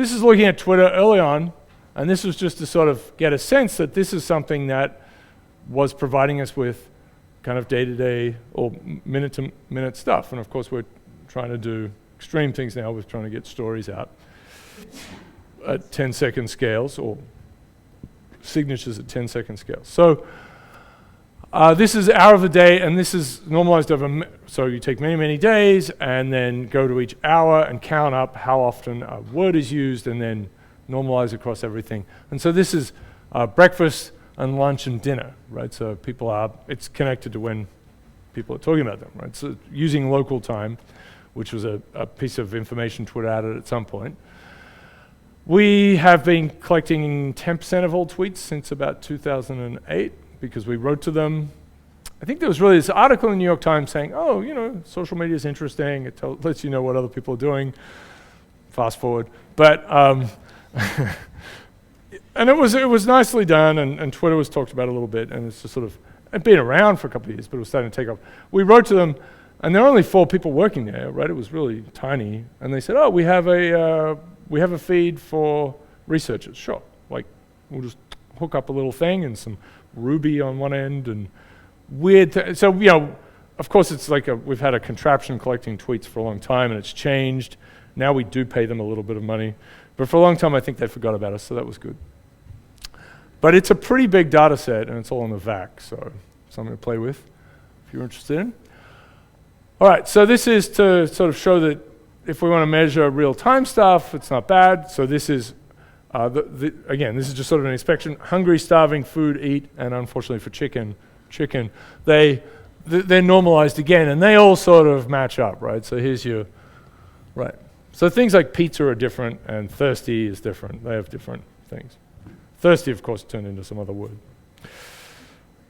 this is looking at Twitter early on, and this was just to sort of get a sense that this is something that was providing us with kind of day-to-day or minute-to-minute stuff. And of course, we're trying to do extreme things now. We're trying to get stories out at 10-second scales, or signatures at 10-second scales. So this is hour of the day, and this is normalized over, so you take many, many days, and then go to each hour and count up how often a word is used, and then normalize across everything. And so this is breakfast and lunch and dinner, right? So it's connected to when people are talking about them, right? So using local time, which was a piece of information Twitter added at some point. We have been collecting 10% of all tweets since about 2008 because we wrote to them. I think there was really this article in the New York Times saying, oh, social media is interesting. It lets you know what other people are doing. Fast forward. But, and it was nicely done, and Twitter was talked about a little bit, and it's just sort of, it'd been around for a couple of years, but it was starting to take off. We wrote to them, and there were only 4 people working there, right? It was really tiny. And they said, oh, we have a feed for researchers. Sure. Like, we'll just hook up a little thing and some Ruby on one end and weird. So, of course, it's like we've had a contraption collecting tweets for a long time, and it's changed. Now we do pay them a little bit of money. But for a long time, I think they forgot about us, so that was good. But it's a pretty big data set, and it's all on the VAC, so something to play with if you're interested in. All right, so this is to sort of show that if we want to measure real-time stuff, it's not bad. So this is, again, this is just sort of an inspection. Hungry, starving, food, eat, and unfortunately for chicken, they're normalized again, and they all sort of match up, right? So here's your, right. So things like pizza are different, and thirsty is different. They have different things. Thirsty, of course, turned into some other word.